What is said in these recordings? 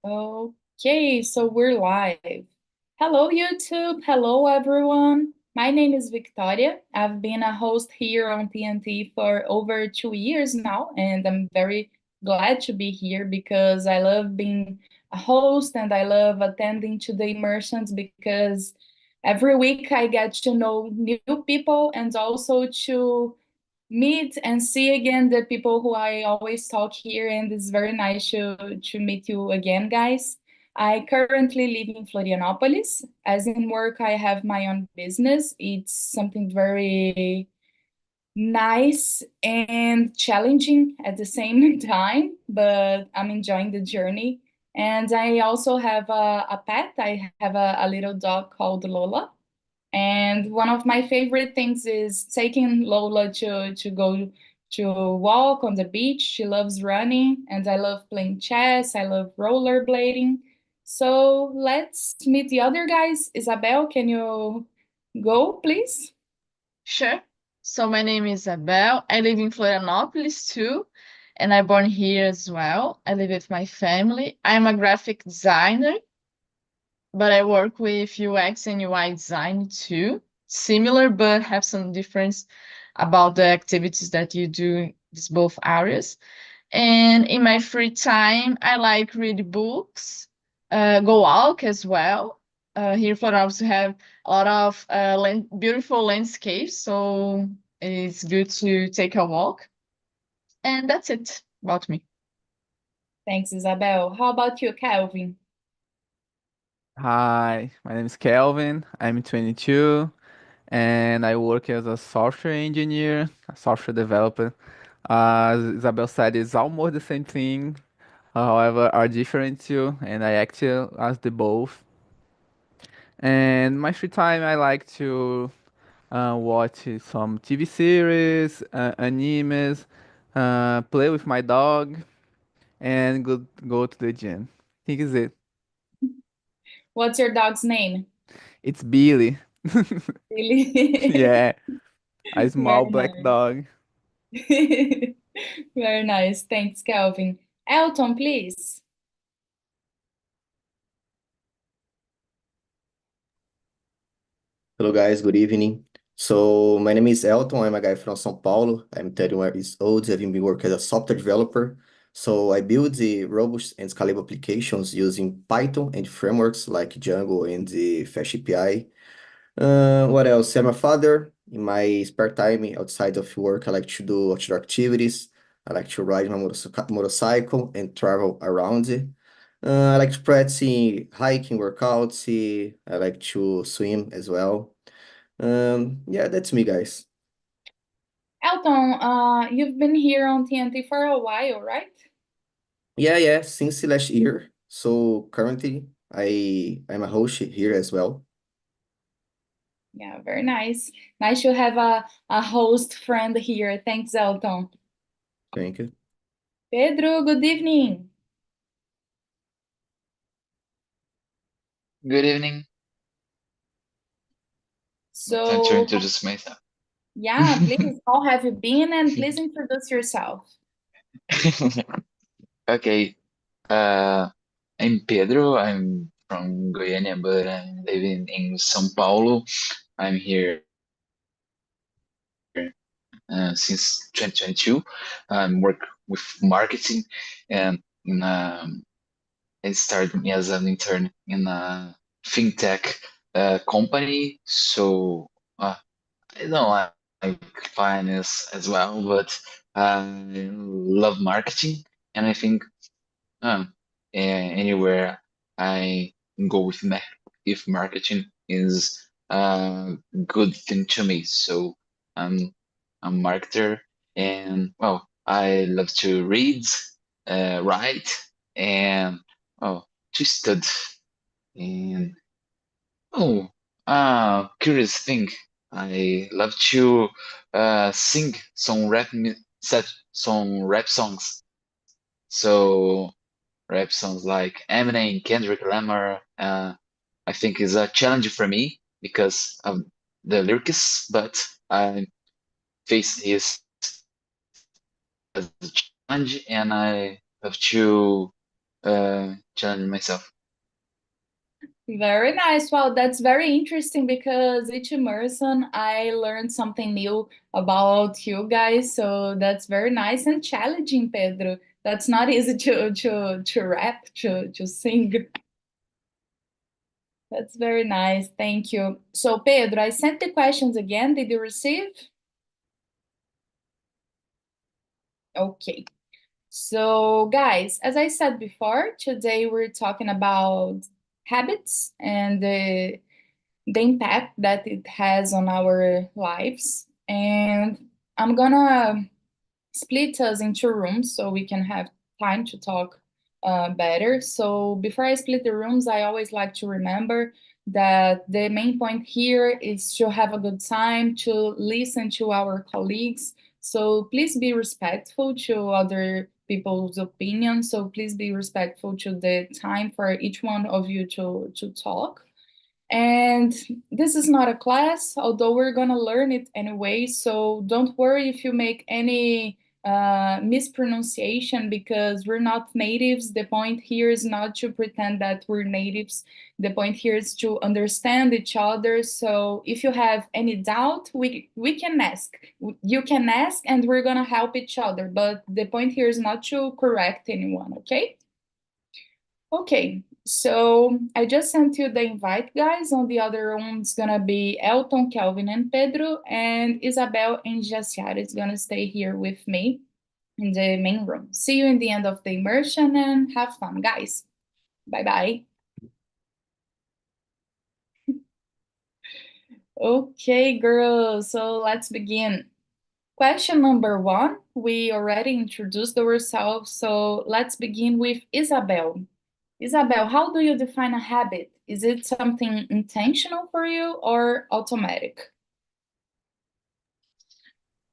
Okay, so we're live. Hello, YouTube. Hello, everyone. My name is Victoria. I've been a host here on TNT for over 2 years now, and I'm very glad to be here because I love being a host and I love attending to the immersions because every week I get to know new people and also to meet and see again the people who I always talk here, and it's very nice to meet you again, guys. I currently live in Florianopolis. As in work, I have my own business. It's something very nice and challenging at the same time, but I'm enjoying the journey. And I also have a pet. I have a little dog called Lola. And one of my favorite things is taking Lola to go to walk on the beach. She loves running, and I love playing chess. I love rollerblading. So let's meet the other guys. Isabel, can you go, please? Sure. So my name is Isabel. I live in Florianopolis too, and I'm born here as well. I live with my family. I'm a graphic designer, but I work with UX and UI design too. Similar, but have some difference about the activities that you do in these both areas. And in my free time, I like read books, go walk as well. Here in Florianopolis, we have a lot of beautiful landscapes, so it's good to take a walk. And that's it about me. Thanks, Isabel. How about you, Calvin? Hi, my name is Kelvin. I'm 22 and I work as a software engineer, a software developer. As Isabel said, it's almost the same thing, however, are different too, and I act as the both. And my free time, I like to watch some TV series, animes, play with my dog, and go to the gym. I think is it. What's your dog's name? It's Billy. Really? Yeah. A small Very black nice. dog. Very nice. Thanks, Calvin. Elton, please. Hello guys, good evening. So my name is Elton. I'm a guy from São Paulo. I'm 31 years old. I've been working as a software developer. So I build the robust and scalable applications using Python and frameworks like Django and the Fast API. What else? I'm a father. In my spare time outside of work, I like to do outdoor activities. I like to ride my motorcycle and travel around. I like to practice hiking, workouts. I like to swim as well. Yeah, that's me, guys. Elton, you've been here on TNT for a while, right? Yeah, since last year. So currently, I'm a host here as well. Yeah, very nice. Nice to have a host friend here. Thanks, Elton. Thank you. Pedro, good evening. Good evening. Time to So, introduce myself. yeah, please, how have you been? And please introduce yourself. Okay. Uh, I'm Pedro. I'm from Goiânia, but I'm living in São Paulo. I'm here since 2022. Work with marketing, and I started as an intern in a fintech company. So I don't like finance as well, but I love marketing, and I think anywhere I go with if marketing is a good thing to me. So I'm a marketer, and well, I love to read, write, and oh, to study. And oh, curious thing. I love to sing some rap songs. So rap songs like Eminem, Kendrick Lamar. I think is a challenge for me because of the lyrics, but I face this as a challenge, and I have to. challenging myself. Very nice. Well, that's very interesting because each immersion I learned something new about you guys. So that's very nice and challenging, Pedro. That's not easy to rap, to sing. That's very nice. Thank you. So, Pedro, I sent the questions again. Did you receive? Okay. So, guys, as I said before, today we're talking about habits and the impact that it has on our lives. And I'm gonna split us into rooms so we can have time to talk better. So before I split the rooms, I always like to remember that the main point here is to have a good time, to listen to our colleagues. So please be respectful to other people's opinions. So please be respectful to the time for each one of you to talk. And this is not a class, although we're going to learn it anyway. So don't worry if you make any mispronunciation because we're not natives. The point here is not to pretend that we're natives. The point here is to understand each other. So if you have any doubt, we can ask. You can ask, and we're going to help each other. But the point here is not to correct anyone, okay? Okay, so I just sent you the invite, guys. On the other room, it's gonna be Elton, Kelvin, and Pedro, and Isabel and Jaciara is gonna stay here with me in the main room. See you in the end of the immersion and have fun, guys. Bye bye. Okay, girls, so let's begin. Question number one, we already introduced ourselves, so let's begin with Isabel. Isabel, how do you define a habit? Is it something intentional for you or automatic?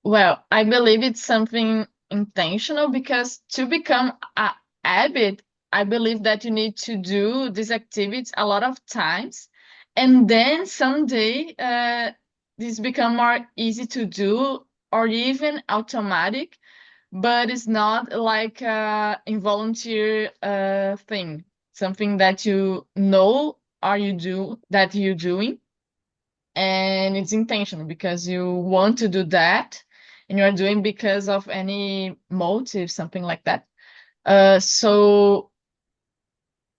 Well, I believe it's something intentional because to become a habit, I believe that you need to do this activity a lot of times, and then someday this become more easy to do or even automatic, but it's not like a involuntary thing, something that you know are you do that you're doing, and it's intentional because you want to do that and you're doing because of any motive, something like that. So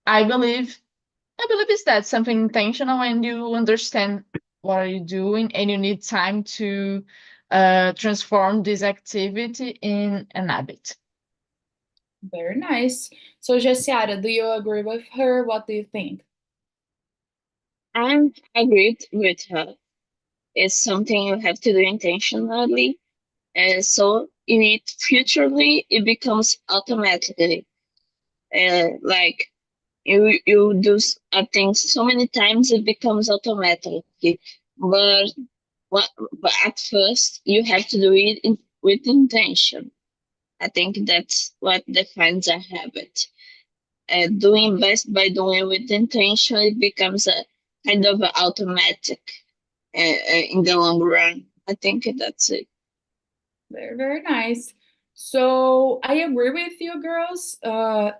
I believe it's that something intentional and you understand what are you doing and you need time to transform this activity in an habit. Very nice. So, Jaciara, do you agree with her? What do you think? I agreed with her. It's something you have to do intentionally, and so in it futurely it becomes automatically. Like you do a thing so many times it becomes automatic. But but at first you have to do it with intention. I think that's what defines a habit. Doing best by doing with intention, it becomes a kind of a automatic in the long run. I think that's it. Very, very nice. So I agree with you girls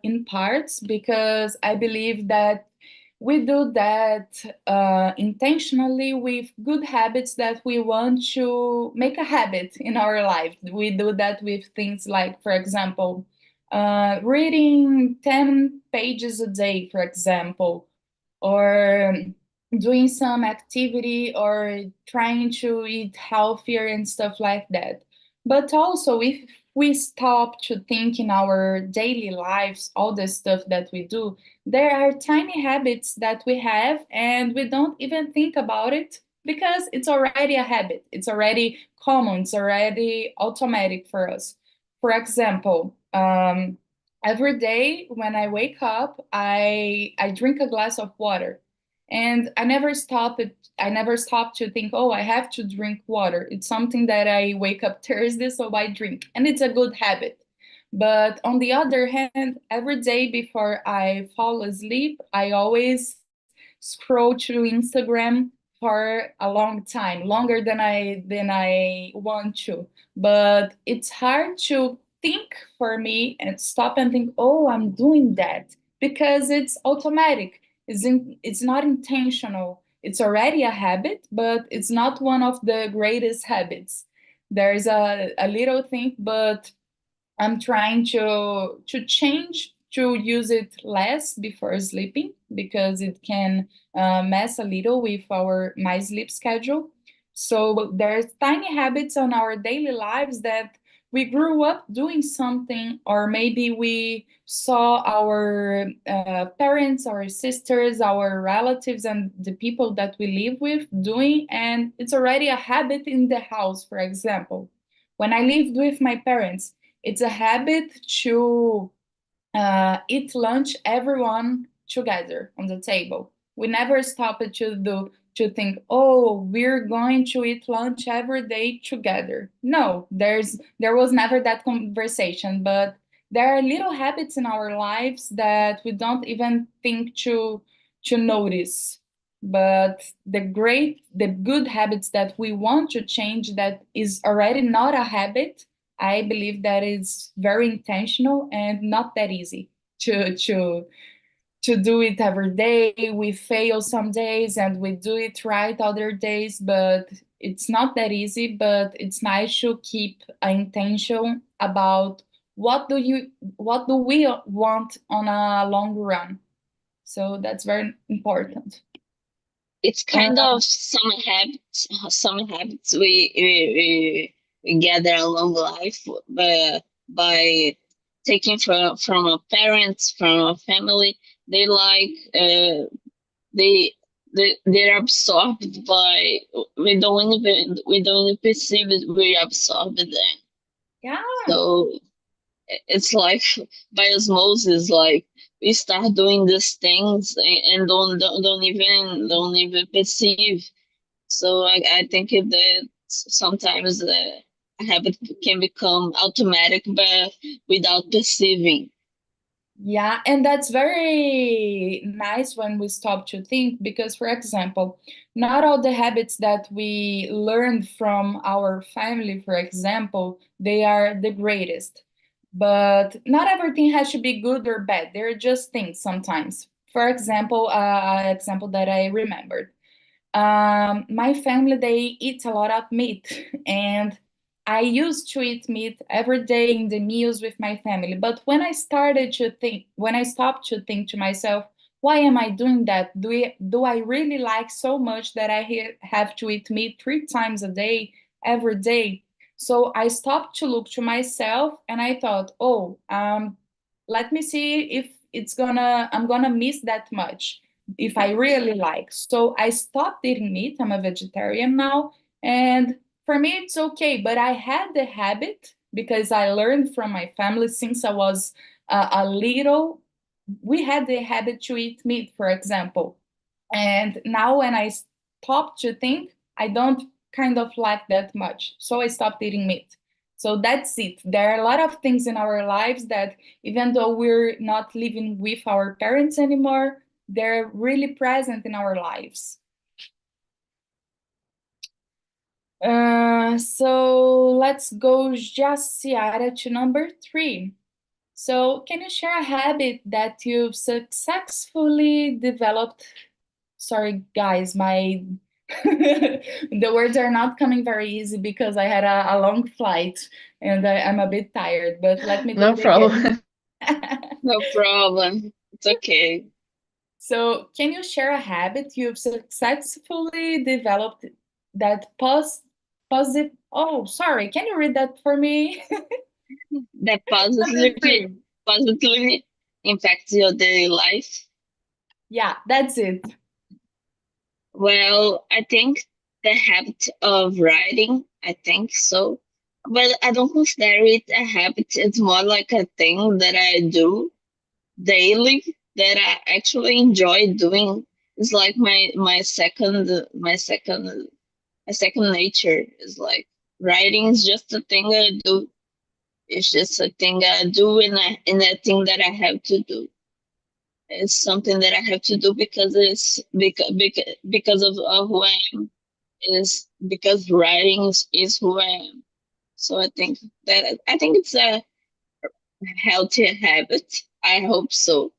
in parts because I believe that we do that intentionally with good habits that we want to make a habit in our life. We do that with things like, for example, reading 10 pages a day, for example, or doing some activity or trying to eat healthier and stuff like that. But also, if we stop to think in our daily lives, all the stuff that we do, there are tiny habits that we have and we don't even think about it because it's already a habit. It's already common. It's already automatic for us. For example, every day when I wake up, I drink a glass of water, and I never stop to think, oh, I have to drink water. It's something that I wake up Thursday, so I drink, and it's a good habit. But on the other hand, every day before I fall asleep, I always scroll through Instagram for a long time, longer than I want to. But it's hard to think for me and stop and think, oh, I'm doing that. because it's automatic. It's not intentional. It's already a habit, but it's not one of the greatest habits. There's a little thing, but I'm trying to change to use it less before sleeping because it can mess a little with our my sleep schedule. So there's tiny habits on our daily lives that we grew up doing something, or maybe we saw our parents, our sisters, our relatives, and the people that we live with doing, and it's already a habit in the house. For example, when I lived with my parents, it's a habit to eat lunch everyone together on the table. We never stop to think, oh, we're going to eat lunch every day together. No, there was never that conversation, but there are little habits in our lives that we don't even think to notice. But the good habits that we want to change that is already not a habit, I believe that is very intentional and not that easy to do it every day. We fail some days and we do it right other days, but it's not that easy. But it's nice to keep an intention about what do we want on a long run. So that's very important. It's kind of some habits we gather along life by taking from our parents, from our family. They like they they're absorbed by, we don't even perceive it, we absorb them. Yeah. So it's like by osmosis, like we start doing these things and don't even perceive. So I think that sometimes the habit can become automatic, but without perceiving. Yeah, and that's very nice when we stop to think because, for example, not all the habits that we learned from our family, for example, they are the greatest. But not everything has to be good or bad. They're just things sometimes. For example, example that I remembered. My family, they eat a lot of meat, and I used to eat meat every day in the meals with my family. But when I stopped to think to myself, why am I doing that? Do I really like so much that I have to eat meat 3 times a day, every day? So I stopped to look to myself, and I thought, oh, let me see if I'm gonna miss that much if I really like. So I stopped eating meat. I'm a vegetarian now. And for me, it's okay. But I had the habit because I learned from my family since I was a little. We had the habit to eat meat, for example. And now when I stop to think, I don't kind of like that much. So I stopped eating meat. So that's it. There are a lot of things in our lives that, even though we're not living with our parents anymore, they're really present in our lives. So let's go, Jaciara, to number 3. So, can you share a habit that you've successfully developed? Sorry, guys, my the words are not coming very easy because I had a long flight and I'm a bit tired. But let me do No it again. problem. No problem. It's okay. So, can you share a habit you've successfully developed that positive? Oh, sorry. Can you read that for me? That Number positively 3. positively impacts your daily life. Yeah, that's it. Well, I think the habit of writing, I think so. But I don't consider it a habit. It's more like a thing that I do daily that I actually enjoy doing. It's like my second nature. Is like writing is just a thing I do. It's just a thing I do, and a thing that I have to do. It's something that I have to do because because of who I am. Is because writing is who I am. So I think it's a healthy habit. I hope so.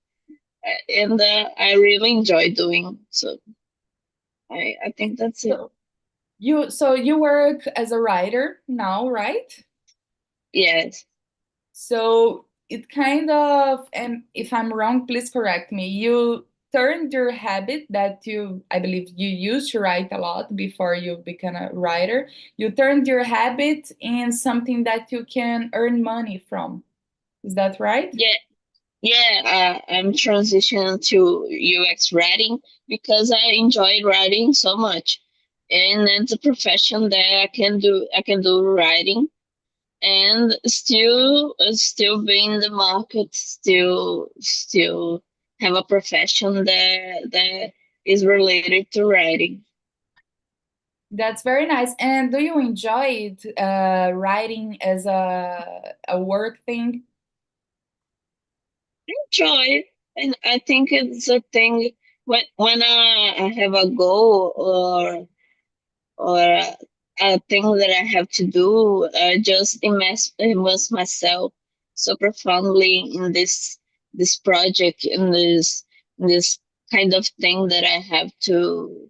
and I really enjoy doing. So I think that's it. So you work as a writer now, right? Yes. So it kind of, and if I'm wrong, please correct me. You turned your habit that I believe you used to write a lot before you become a writer. You turned your habit in something that you can earn money from. Is that right? Yeah. Yeah, I'm transitioning to UX writing because I enjoy writing so much, and it's a profession that I can do writing and still be in the market, still have a profession that is related to writing. That's very nice. And do you enjoy it, writing as a work thing? Enjoy, and I think it's a thing when I have a goal or a thing that I have to do, I just immerse myself so profoundly in this project, in this kind of thing that I have to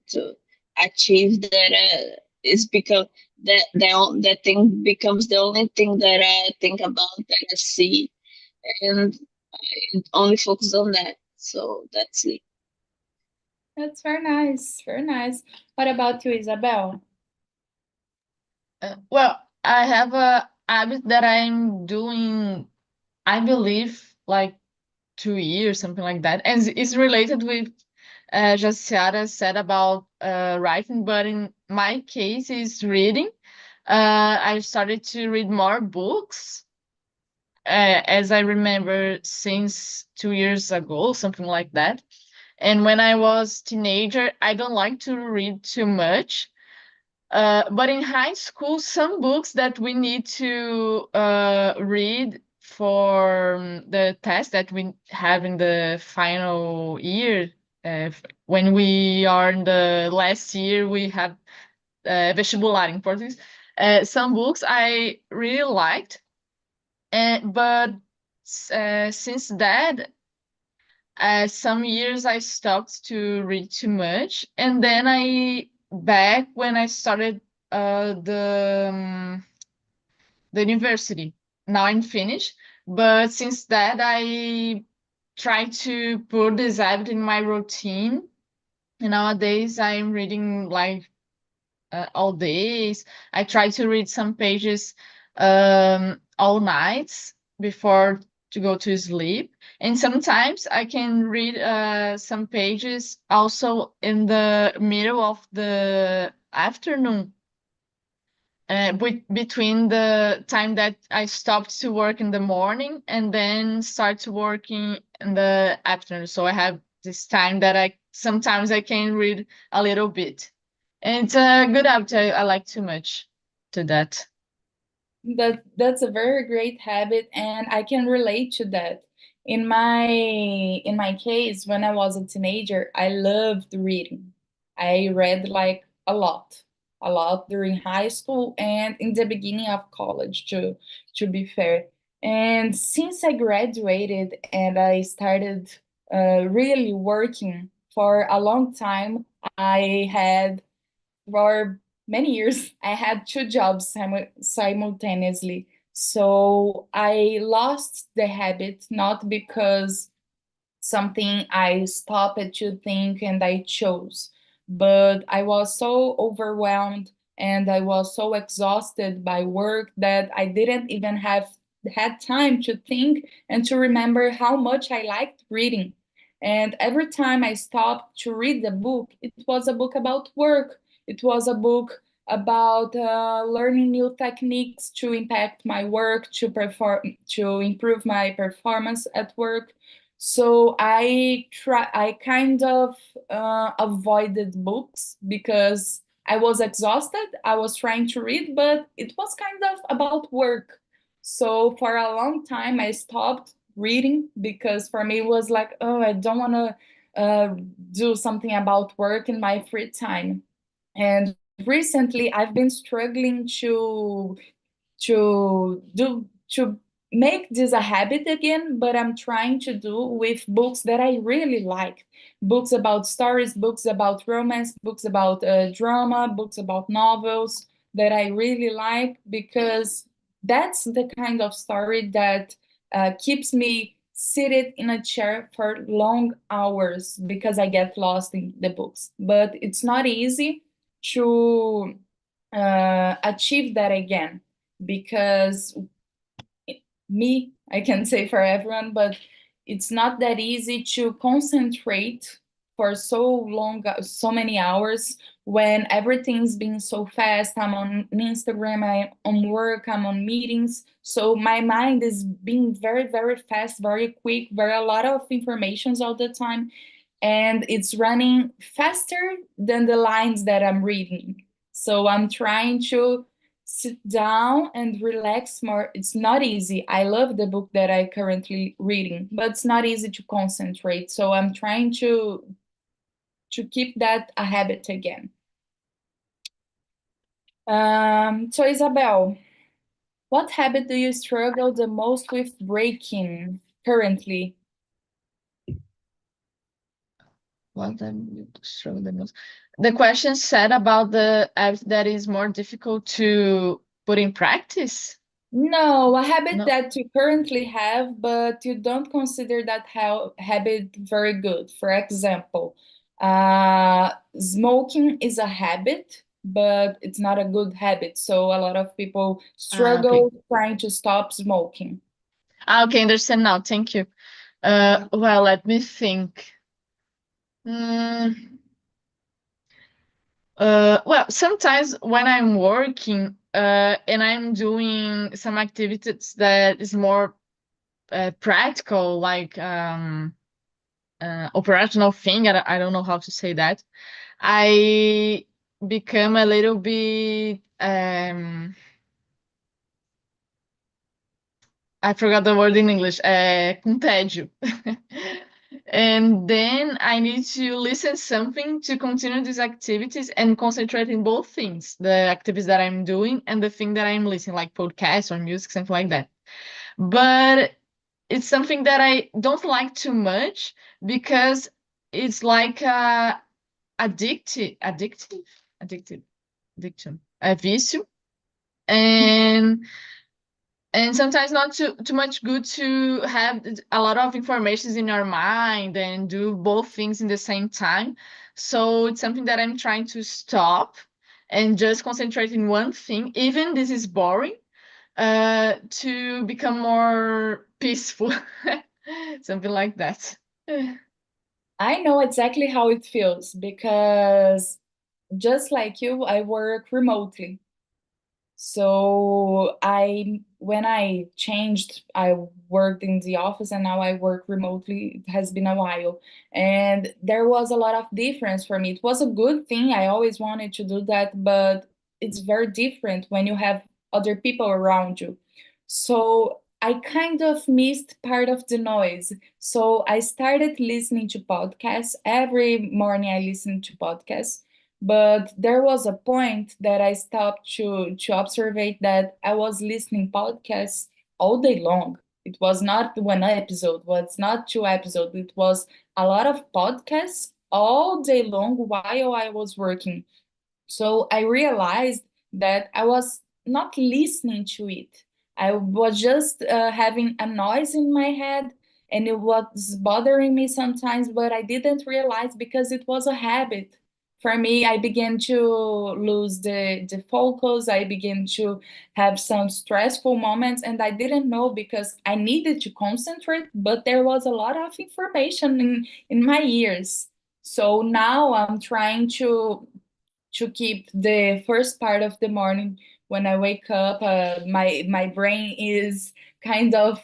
achieve, that is become that thing becomes the only thing that I think about, that I see, and I only focus on that. So that's it. That's very nice. Very nice. What about you, Isabel? Well, I have a habit that I'm doing, I believe, like 2 years, something like that. And it's related with just Ciara said about writing, but in my case, is reading. I started to read more books, as I remember, since 2 years ago, something like that. And when I was teenager, I don't like to read too much. But in high school, some books that we need to read for the test that we have in the final year, when we are in the last year, we have vestibular in Portuguese. Some books I really liked, but since that, some years I stopped to read too much, and then I back when I started the university. Now I'm finished, but since that I try to put this habit in my routine. And nowadays I'm reading like all days. I try to read some pages all nights before to go to sleep. And sometimes I can read some pages also in the middle of the afternoon, between the time that I stopped to work in the morning and then start to working in the afternoon. So I have this time that I sometimes I can read a little bit. And it's a good habit. I like too much to that. That's a very great habit, and I can relate to that. In my case, when I was a teenager, I loved reading. I read like a lot during high school and in the beginning of college, to be fair. And since I graduated and I started really working for a long time, I had for many years, I had two jobs simultaneously. So I lost the habit, not because something I stopped to think and I chose, but I was so overwhelmed and I was so exhausted by work that I didn't even have had time to think and to remember how much I liked reading. And every time I stopped to read the book, it was a book about work. It was a book about learning new techniques to impact my work, to improve my performance at work. So I kind of avoided books because I was exhausted. I was trying to read, but it was kind of about work. So for a long time, I stopped reading because for me it was like, oh, I don't want to do something about work in my free time. And recently, I've been struggling to make this a habit again, but I'm trying to do with books that I really like. Books about stories, books about romance, books about drama, books about novels that I really like, because that's the kind of story that keeps me seated in a chair for long hours because I get lost in the books. But it's not easy to achieve that again, because me, I can say for everyone, but it's not that easy to concentrate for so long, so many hours when everything's being so fast. I'm on Instagram, I'm on work, I'm on meetings. So my mind is being very, very fast, very quick, very a lot of informations all the time. And it's running faster than the lines that I'm reading. So I'm trying to sit down and relax more. It's not easy. I love the book that I currently reading, but it's not easy to concentrate. So I'm trying to keep that a habit again. So Isabel, what habit do you struggle the most with breaking currently? What I'm struggling the most. The question said about the app that is more difficult to put in practice. No, a habit No. that you currently have, but you don't consider that habit very good. For example, smoking is a habit, but it's not a good habit. So a lot of people Okay. struggle trying to stop smoking. Okay, understand now. Thank you. Well, let me think. Well, sometimes when I'm working and I'm doing some activities that is more practical, like operational thing, I don't know how to say that, I become a little bit I forgot the word in English, com tédio. And then I need to listen something to continue these activities and concentrate in both things, the activities that I'm doing and the thing that I'm listening, like podcasts or music, something like that. But it's something that I don't like too much because it's like addiction, a vício. And sometimes not too much good to have a lot of information in your mind and do both things in the same time. So it's something that I'm trying to stop and just concentrate in one thing, even this is boring, to become more peaceful. Something like that. I know exactly how it feels because just like you, I work remotely. So when I changed, I worked in the office and now I work remotely. It has been a while. And there was a lot of difference for me. It was a good thing. I always wanted to do that, but it's very different when you have other people around you. So I kind of missed part of the noise. So I started listening to podcasts. Every morning I listen to podcasts, but there was a point that I stopped to observe that I was listening podcasts all day long. It was not one episode, was not two episodes. It was a lot of podcasts all day long while I was working. So I realized that I was not listening to it. I was just having a noise in my head and it was bothering me sometimes, but I didn't realize because it was a habit. For me, I began to lose the focus. I began to have some stressful moments, and I didn't know because I needed to concentrate, but there was a lot of information in my ears. So now I'm trying to keep the first part of the morning when I wake up. My brain is kind of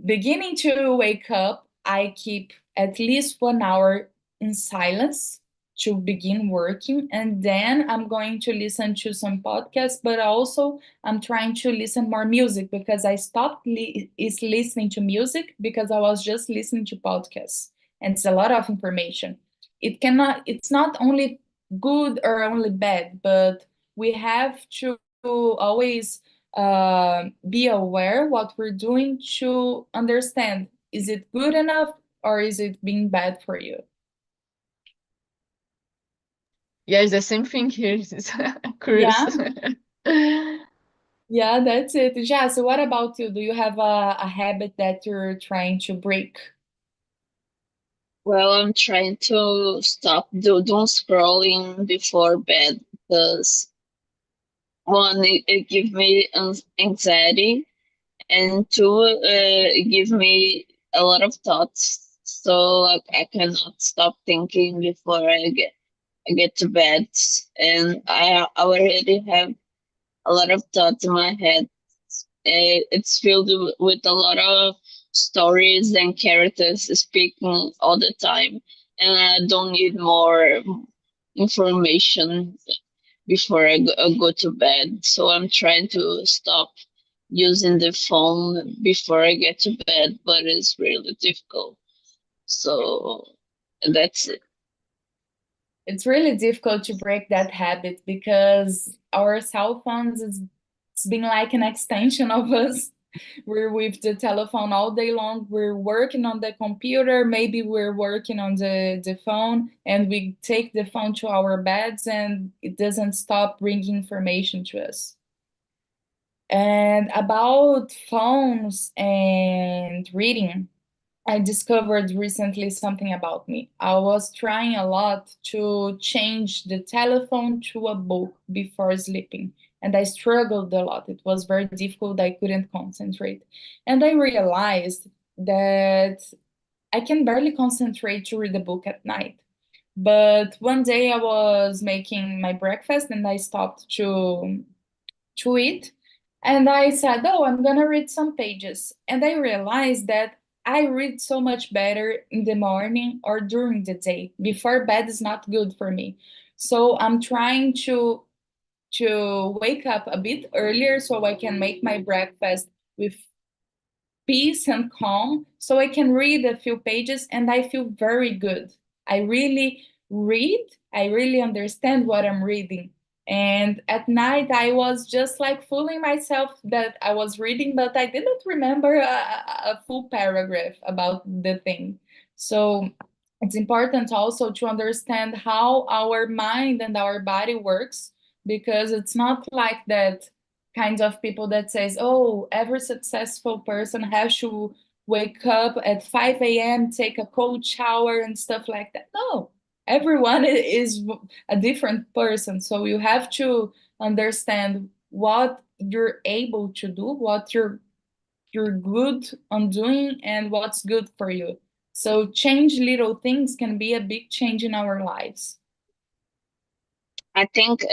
beginning to wake up. I keep at least 1 hour in silence to begin working, and then I'm going to listen to some podcasts. But also, I'm trying to listen more music because I stopped is listening to music because I was just listening to podcasts, and it's a lot of information. It's not only good or only bad, but we have to always be aware what we're doing to understand, is it good enough or is it being bad for you? Yeah, it's the same thing here. It's curious. Yeah, yeah, that's it. Yeah, so what about you? Do you have a habit that you're trying to break? Well, I'm trying to stop doom scrolling before bed because one, it gives me anxiety, and two, it gives me a lot of thoughts. So like, I cannot stop thinking before I get to bed, and I already have a lot of thoughts in my head. It's filled with a lot of stories and characters speaking all the time, and I don't need more information before I go to bed. So I'm trying to stop using the phone before I get to bed, but it's really difficult. So that's it. It's really difficult to break that habit because our cell phones is it's been like an extension of us. We're with the telephone all day long. We're working on the computer. Maybe we're working on the phone, and we take the phone to our beds, and it doesn't stop bringing information to us. And about phones and reading, I discovered recently something about me. I was trying a lot to change the telephone to a book before sleeping, and I struggled a lot. It was very difficult. I couldn't concentrate. And I realized that I can barely concentrate to read a book at night. But one day I was making my breakfast and I stopped to it. And I said, oh, I'm going to read some pages. And I realized that I read so much better in the morning or during the day. Before bed is not good for me. So I'm trying to wake up a bit earlier so I can make my breakfast with peace and calm so I can read a few pages and I feel very good. I really read, I really understand what I'm reading. And at night, I was just like fooling myself that I was reading, but I didn't remember a full paragraph about the thing. So it's important also to understand how our mind and our body works because it's not like that kind of people that says, oh, every successful person has to wake up at 5 a.m., take a cold shower and stuff like that. No, everyone is a different person. So you have to understand what you're able to do, what you're good on doing and what's good for you. So change little things can be a big change in our lives. I think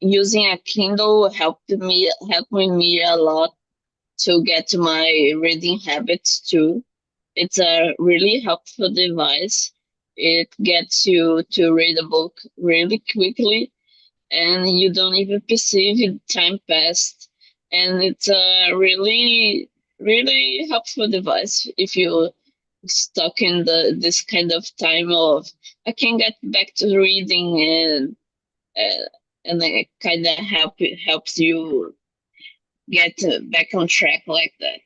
using a Kindle helped me a lot to get to my reading habits too. It's a really helpful device. It gets you to read a book really quickly, and you don't even perceive time passed. And it's a really helpful device if you stuck in this kind of time of I can get back to reading, uh, and it kind of helps you get back on track like that.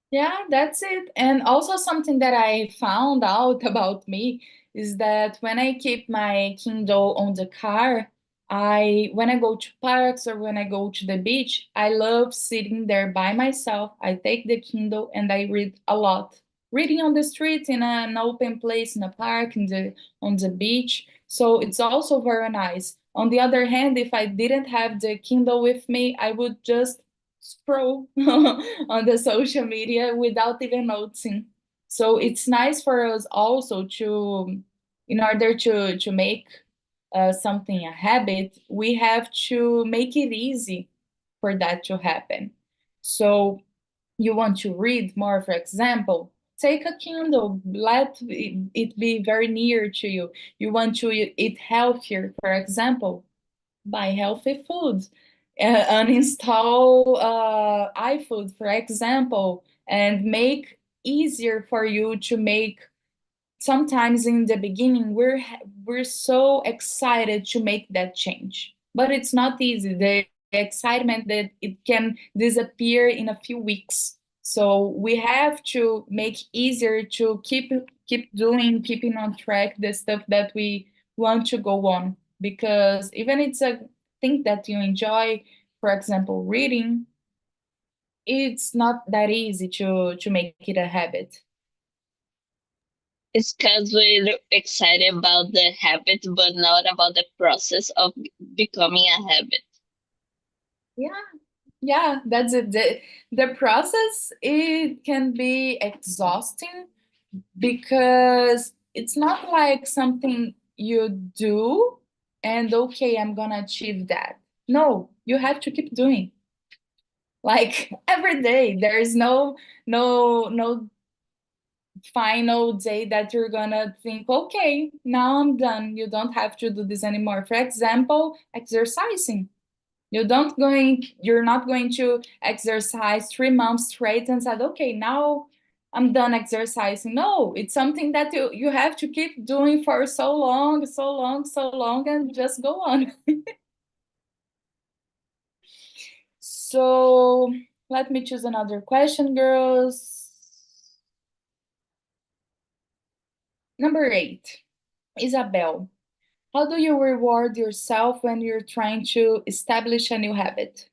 Yeah, that's it. And also something that I found out about me is that when I keep my Kindle on the car, I when I go to parks or when I go to the beach, I love sitting there by myself. I take the Kindle and I read a lot. Reading on the street in an open place in a park in the on the beach. So it's also very nice. On the other hand, if I didn't have the Kindle with me, I would just scroll on the social media without even noticing. So it's nice for us also to, in order to make something a habit, we have to make it easy for that to happen. So you want to read more, for example, take a Kindle, let it be very near to you. You want to eat healthier, for example, buy healthy foods, uninstall iFood, for example, and make easier for you to make. Sometimes in the beginning, we're so excited to make that change, but it's not easy. excitement that it can disappear in a few weeks. So we have to make easier to keep keeping on track the stuff that we want to go on, because even it's a thing that you enjoy, for example, reading, it's not that easy to make it a habit. It's because we're excited about the habit, but not about the process of becoming a habit. Yeah, that's it. The process, it can be exhausting because it's not like something you do and okay, I'm gonna achieve that. No, you have to keep doing. Like every day, there's no final day that you're gonna think, okay, now I'm done. You don't have to do this anymore. For example, exercising. You're not going to exercise 3 months straight and said, okay, now I'm done exercising. No, it's something that you have to keep doing for so long, so long, so long, and just go on. So let me choose another question, girls. Number 8, Isabel. How do you reward yourself when you're trying to establish a new habit?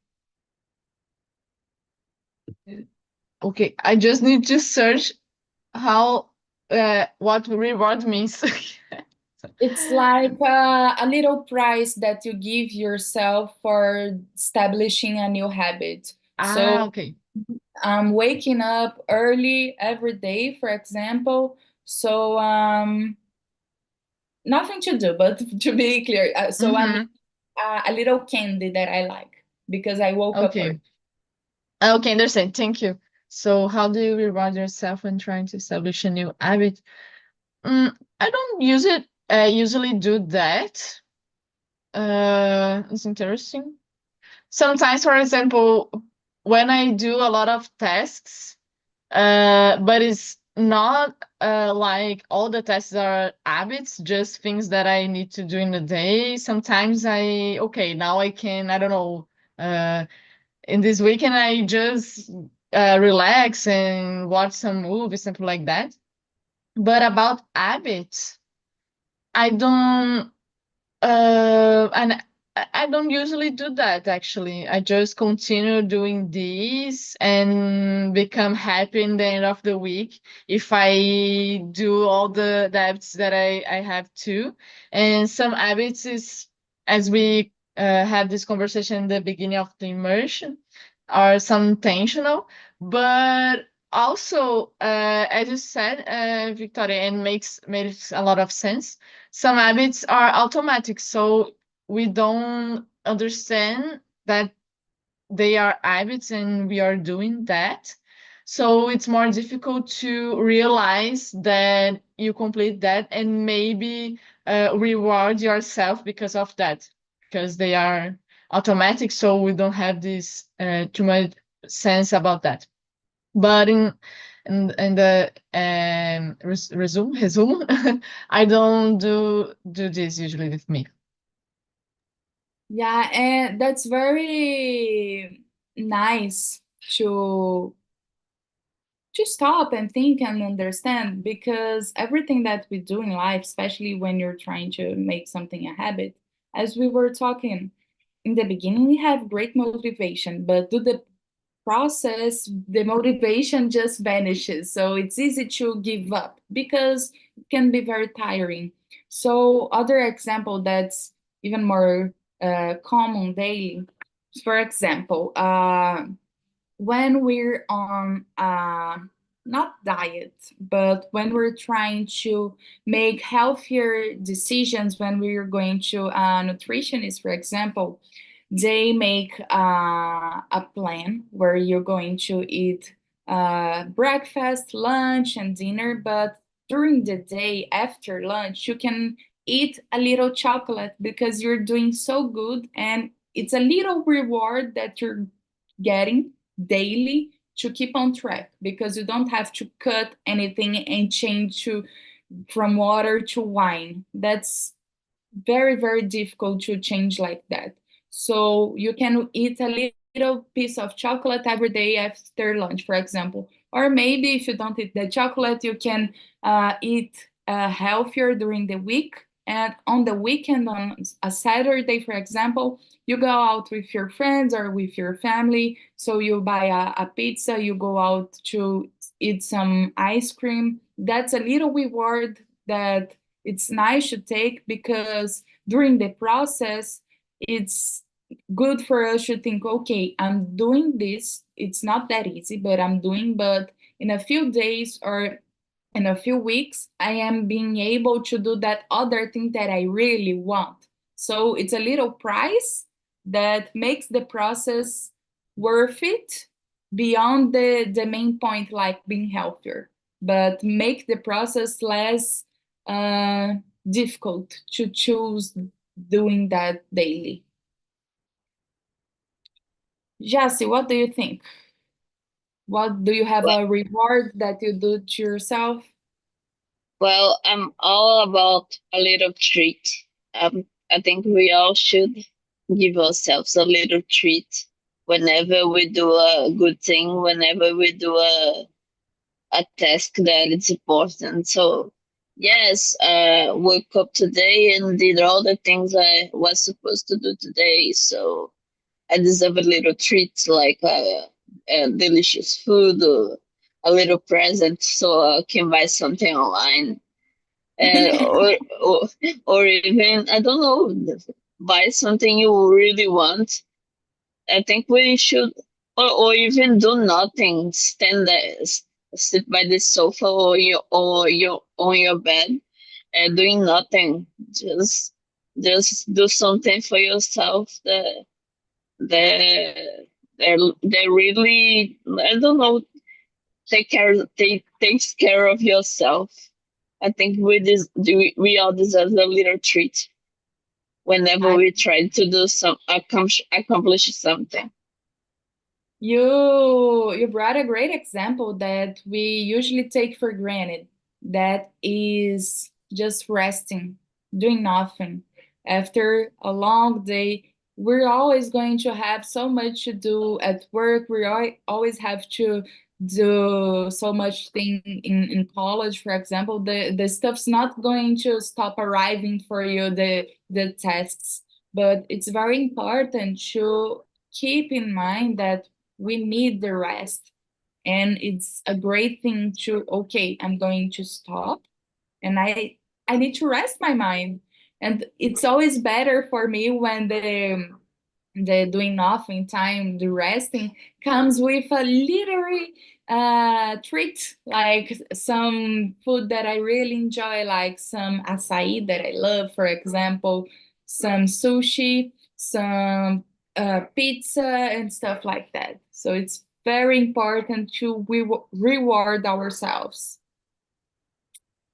Okay, I just need to search how what reward means. It's like a little prize that you give yourself for establishing a new habit. So Okay. I'm waking up early every day, for example. So nothing to do, but to be clear, so I'm Mm-hmm. a little candy that I like because I woke up early. Okay. Okay, understand. Thank you. So, how do you reward yourself when trying to establish a new habit? I don't usually do that. It's interesting. Sometimes, for example, when I do a lot of tasks, but it's not like all the tasks are habits, just things that I need to do in the day. Sometimes okay, now I can, I don't know, in this weekend I just relax and watch some movies, something like that. But about habits, I don't and I don't usually do that actually. I just continue doing this and become happy in the end of the week if I do all the habits that I have to. And some habits is, as we had this conversation in the beginning of the immersion, are some intentional, but also as you said, Victoria, and makes a lot of sense, some habits are automatic, so we don't understand that they are habits and we are doing that. So it's more difficult to realize that you complete that and maybe reward yourself because of that, because they are automatic, so we don't have this too much sense about that. But in the resume, I don't do this usually with me. Yeah, and that's very nice to stop and think and understand, because everything that we do in life, especially when you're trying to make something a habit, as we were talking in the beginning, we have great motivation, but do the process, the motivation just vanishes. So it's easy to give up because it can be very tiring. So other example that's even more common daily, for example, when we're on not diet, but when we're trying to make healthier decisions, when we're going to a nutritionist, for example, they make a plan where you're going to eat breakfast, lunch, and dinner, but during the day after lunch, you can eat a little chocolate because you're doing so good, and it's a little reward that you're getting daily to keep on track, because you don't have to cut anything and change to from water to wine. That's very difficult to change like that. So you can eat a little piece of chocolate every day after lunch, for example. Or maybe if you don't eat the chocolate, you can eat healthier during the week. And on the weekend, on a Saturday, for example, you go out with your friends or with your family. So you buy a pizza, you go out to eat some ice cream. That's a little reward that it's nice to take, because during the process, it's good for us to think, okay, I'm doing this. It's not that easy, but I'm doing, but in a few days or in a few weeks, I am being able to do that other thing that I really want. So it's a little price that makes the process worth it beyond the main point, like being healthier, but make the process less uh, difficult to choose doing that daily. Jassy, what do you think? What do you have Well, a reward that you do to yourself? well, I'm all about a little treat. I think we all should give ourselves a little treat whenever we do a good thing, whenever we do a task that is important. So, yes, woke up today and did all the things I was supposed to do today. So I deserve a little treat, like a delicious food or a little present, so I can buy something online, or, or or even, I don't know, buy something you really want. I think we should, or even do nothing. Stand there, sit by the sofa or your on your bed, and doing nothing. Just do something for yourself that they really, I don't know, takes care of yourself. I think we all deserve a little treat whenever I we try to do accomplish something. You brought a great example that we usually take for granted. That is just resting, doing nothing. After a long day, we're always going to have so much to do at work. Always have to do so much thing in college, for example. The stuff's not going to stop arriving for you, the tasks. But it's very important to keep in mind that we need the rest. And it's a great thing to, okay, I'm going to stop and I need to rest my mind. And it's always better for me when the doing nothing time, the resting comes with a literary treat, like some food that I really enjoy, like some acai that I love, for example, some sushi, some pizza and stuff like that. So it's very important to reward ourselves.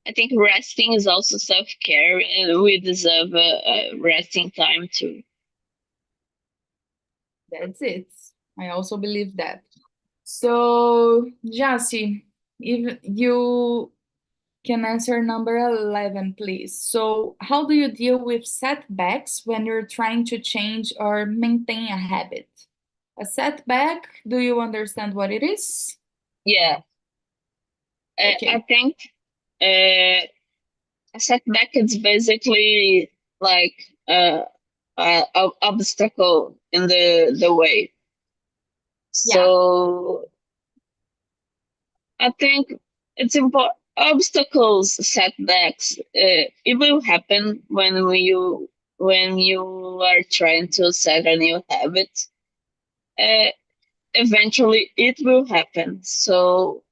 I think resting is also self-care, and we deserve a resting time too. That's it. I also believe that. So, Jassy, if you can answer number 11, please. So, how do you deal with setbacks when you're trying to change or maintain a habit? A setback, do you understand what it is? Yeah, I Okay. think a setback is basically like a obstacle in the way. Yeah. So I think it's important. Obstacles, setbacks, it will happen when you are trying to set a new habit. Uh, Eventually, it will happen. So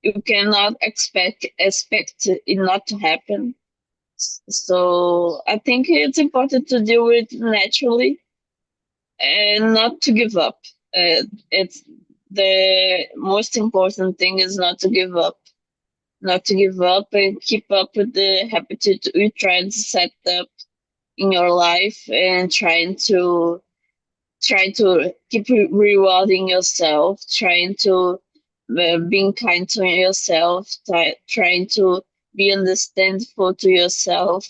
you cannot expect it not to happen. So I think it's important to deal with naturally and not to give up. It's the most important thing is not to give up, not to give up and keep up with the habit you're trying to set up in your life, and try to keep rewarding yourself, trying to being kind to yourself, trying to be understanding to yourself,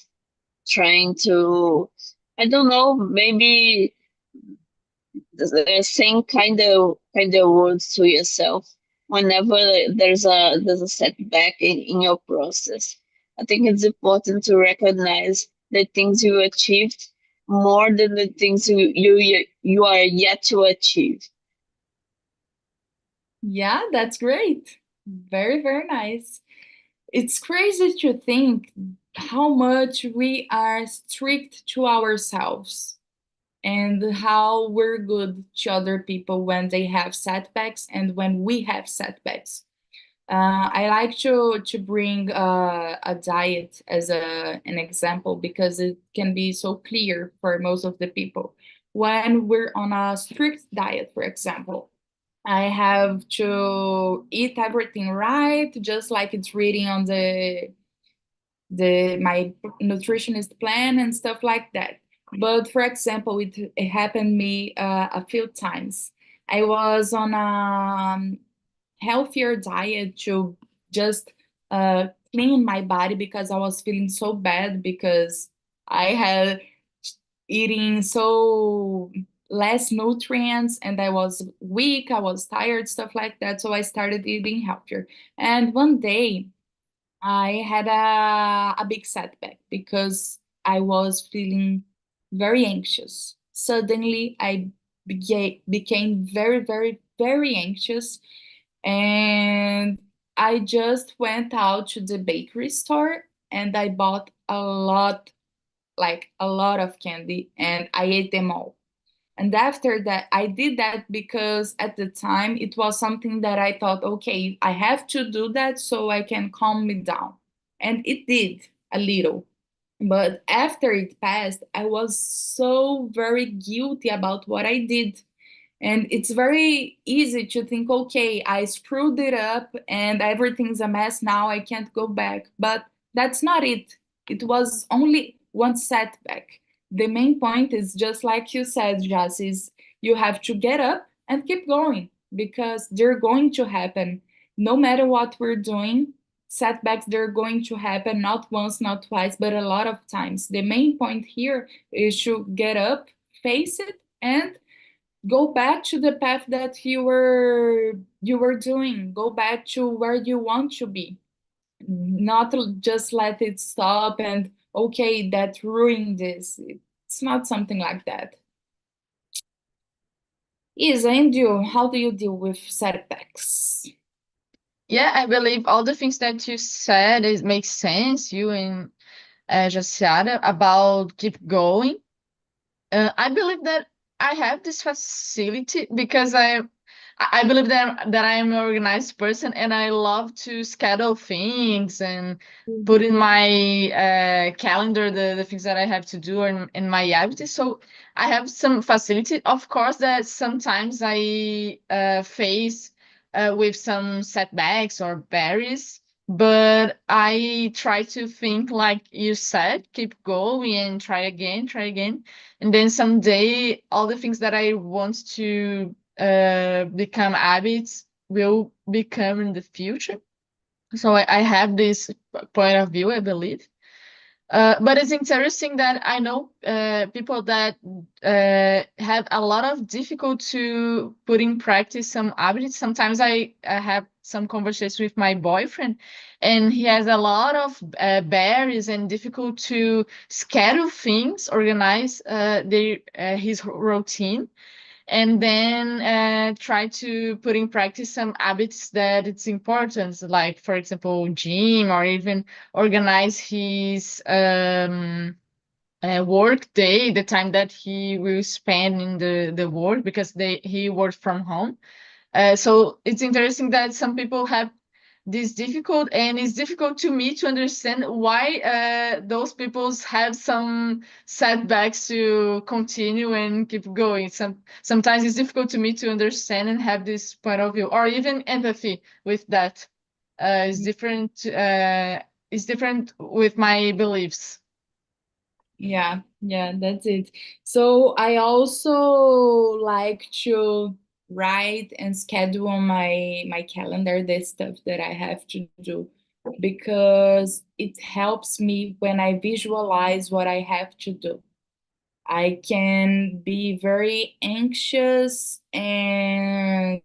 trying to I don't know, maybe the same kind of words to yourself whenever there's a setback in your process. I think it's important to recognize the things you achieved more than the things you are yet to achieve. Yeah, that's great. Very, very nice. It's crazy to think how much we are strict to ourselves and how we're good to other people when they have setbacks and when we have setbacks. I like to bring a diet as an example because it can be so clear for most of the people. When we're on a strict diet, for example, I have to eat everything right, just like it's reading on the my nutritionist plan and stuff like that. But for example, it happened me a few times. I was on a healthier diet to just clean my body because I was feeling so bad because I had eating so less nutrients and I was weak, I was tired, stuff like that. So I started eating healthier. And one day I had a big setback because I was feeling very anxious. Suddenly, I became very, very, very anxious. And I just went out to the bakery store and I bought a lot, like a lot of candy, and I ate them all. And after that, I did that because at the time it was something that I thought, okay, I have to do that so I can calm me down. And it did a little. But after it passed, I was so very guilty about what I did. And it's very easy to think, okay, I screwed it up and everything's a mess now, I can't go back. But that's not it. It was only one setback. The main point is just like you said, Jas, is you have to get up and keep going because they're going to happen. No matter what we're doing, setbacks, they're going to happen not once, not twice, but a lot of times. The main point here is to get up, face it, and go back to the path that you were doing. Go back to where you want to be, not just let it stop and okay, that ruined this. It's not something like that. Isa, and you, how do you deal with setbacks? Yeah, I believe all the things that you said is makes sense. You and Josiara about keep going. I believe that I have this facility because I believe that I am an organized person and I love to schedule things and put in my calendar the things that I have to do and my activities. So I have some facility. Of course, that sometimes I face with some setbacks or barriers, but I try to think like you said, keep going and try again, and then someday all the things that I want to become habits will become in the future. So I have this point of view, I believe. But it's interesting that I know people that have a lot of difficulty to put in practice some habits. Sometimes I have some conversations with my boyfriend, and he has a lot of barriers and difficult to schedule things, organize his routine, and then try to put in practice some habits that it's important, like for example gym, or even organize his work day, the time that he will spend in the work, because he works from home. So it's interesting that some people have this difficult, and it's difficult to me to understand why those people have some setbacks to continue and keep going. Sometimes it's difficult to me to understand and have this point of view, or even empathy with that. It's different. It's different with my beliefs. Yeah, yeah, that's it. So I also like to write and schedule on my calendar the stuff that I have to do because it helps me when I visualize what I have to do. I can be very anxious and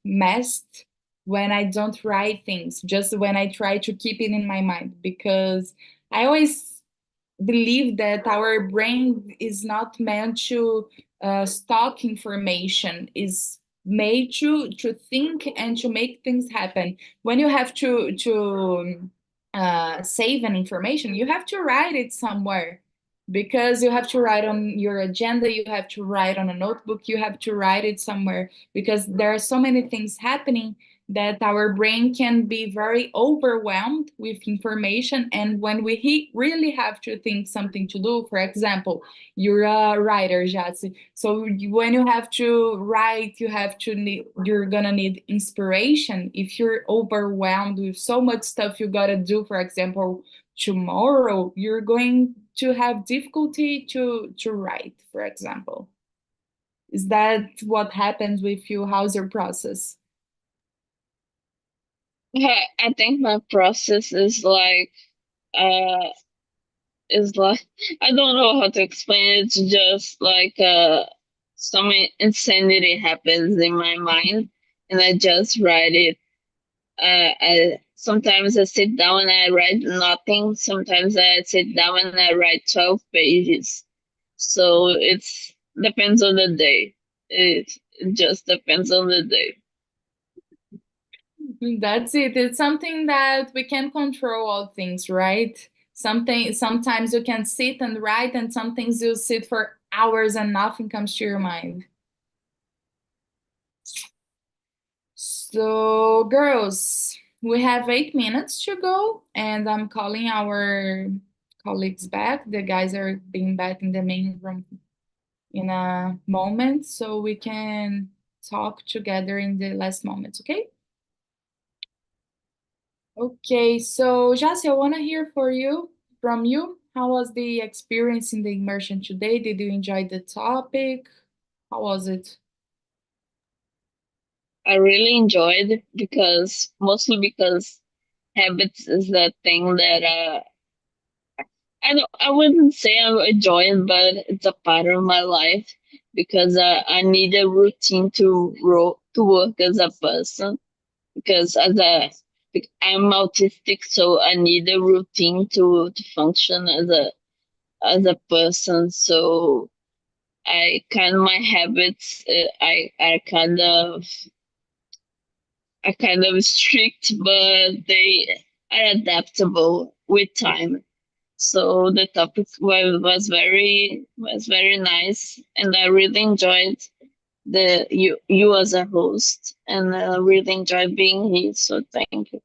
messed when I don't write things, just when I try to keep it in my mind, because I always believe that our brain is not meant to stock information, is made to think and to make things happen. When you have to save an information, you have to write it somewhere, because you have to write on your agenda, you have to write on a notebook, you have to write it somewhere, because there are so many things happening that our brain can be very overwhelmed with information. And when really have to think something to do, for example, you're a writer, Jatsi, so when you have to write, you're gonna need inspiration. If you're overwhelmed with so much stuff you gotta do, for example, tomorrow, you're going to have difficulty to write, for example. Is that what happens with you? How's your process? I think my process uh is like I don't know how to explain it. It's just like some insanity happens in my mind, and I just write it. Sometimes I sit down and I write nothing. Sometimes I sit down and I write 12 pages. So it's depends on the day. It just depends on the day. That's it. It's something that we can control all things, right? Sometimes you can sit and write, and some things you sit for hours and nothing comes to your mind. So, girls, we have 8 minutes to go, and I'm calling our colleagues back. The guys are being back in the main room in a moment, so we can talk together in the last moments, okay? Okay, so Jassy, I want to hear from you. How was the experience in the immersion today? Did you enjoy the topic? How was it? I really enjoyed because mostly because habits is that thing that I wouldn't say I enjoy it, but it's a part of my life because I need a routine to work as a person because I'm autistic, so I need a routine to function as a person. So my habits are kind of strict, but they are adaptable with time. So the topic was very nice, and I really enjoyed the you as a host, and I really enjoyed being here. So thank you.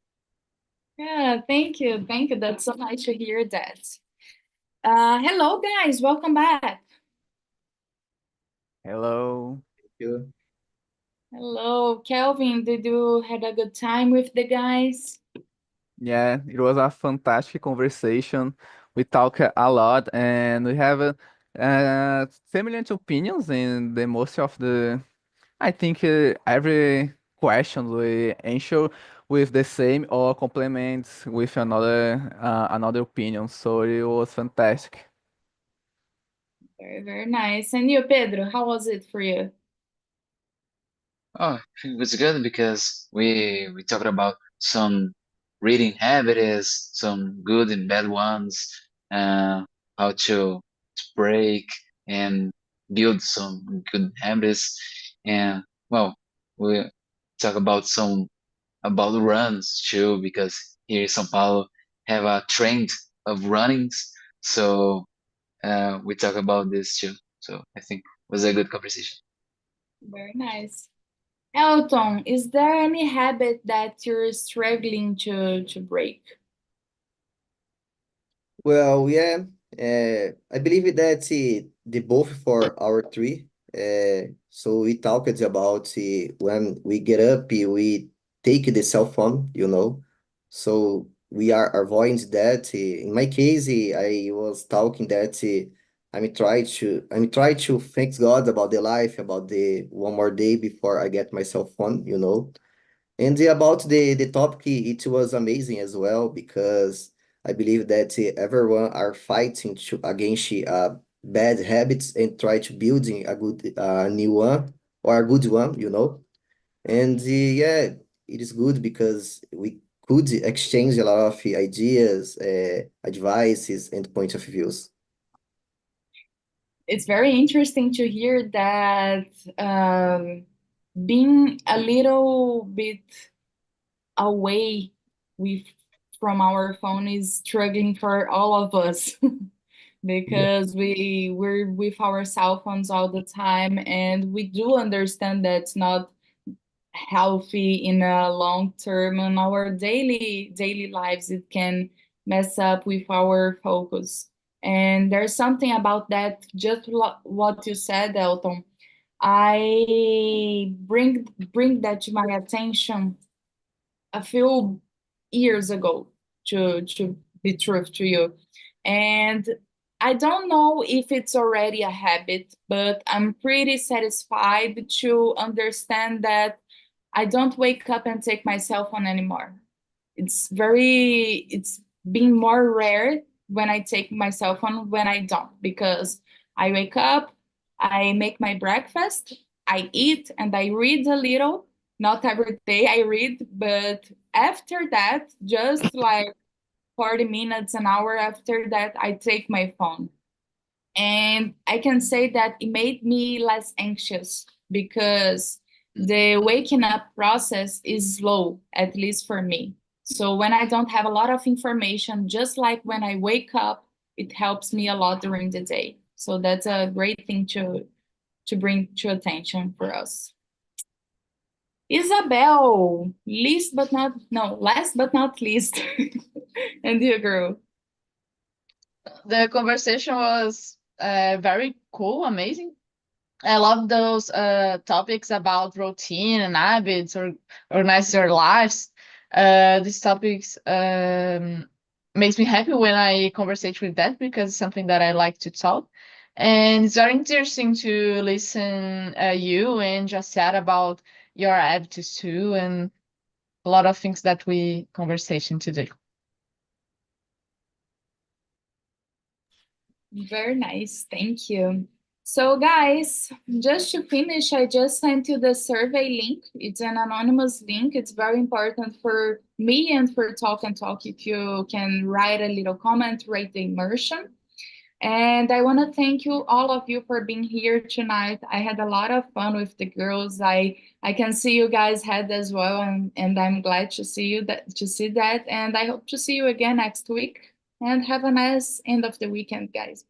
Yeah, thank you. Thank you. That's so nice to hear that. Hello, guys. Welcome back. Hello. Thank you. Hello, Kelvin. Did you had a good time with the guys? Yeah, it was a fantastic conversation. We talk a lot and we have similar opinions in the most of the. I think every question we answer with the same or complements with another opinion. So it was fantastic. Very, very nice. And you, Pedro, how was it for you? Oh, it was good because we talked about some reading habits, some good and bad ones, uh, how to break and build some good habits, and well, we talk about some about runs too because here in São Paulo have a trend of runnings, so we talk about this too. So I think it was a good conversation. Very nice. Elton, is there any habit that you're struggling to break? Well, yeah, I believe that the both for our three. So we talked about when we get up, we take the cell phone, you know. So we are avoiding that. In my case, I was talking that I'm trying to thank God about the life, about the one more day before I get my cell phone, you know. And about the topic, it was amazing as well because I believe that everyone are fighting against bad habits and try to building a good new one or a good one, you know. And yeah, it is good because we could exchange a lot of ideas, advices, and point of views. It's very interesting to hear that being a little bit away with from our phone is struggling for all of us because we're with our cell phones all the time, and we do understand that's not healthy in a long term in our daily lives. It can mess up with our focus, and there's something about that, just what you said, Elton. I bring that to my attention a few years ago, to be truth to you. And I don't know if it's already a habit, but I'm pretty satisfied to understand that I don't wake up and take my cell phone anymore. It's being more rare when I take my cell phone when I don't, because I wake up, I make my breakfast, I eat, and I read a little. Not every day I read, but after that, just like 40 minutes, an hour after that, I take my phone. And I can say that it made me less anxious because the waking up process is slow, at least for me. So when I don't have a lot of information, just like when I wake up, it helps me a lot during the day. So that's a great thing to bring to attention for us. Isabel, last but not least, and you, girl. The conversation was very cool, amazing. I love those topics about routine and habits or organize your lives. These topics makes me happy when I conversate with that because it's something that I like to talk. And it's very interesting to listen you and just chat about your habits too, and a lot of things that we conversation today. Very nice. Thank you. So, guys, just to finish, I just sent you the survey link. It's an anonymous link. It's very important for me and for Talk and Talk if you can write a little comment, rate the immersion. And I want to thank you, all of you, for being here tonight. I had a lot of fun with the girls. I can see you guys had as well, and I'm glad to see that. And I hope to see you again next week. And have a nice end of the weekend, guys.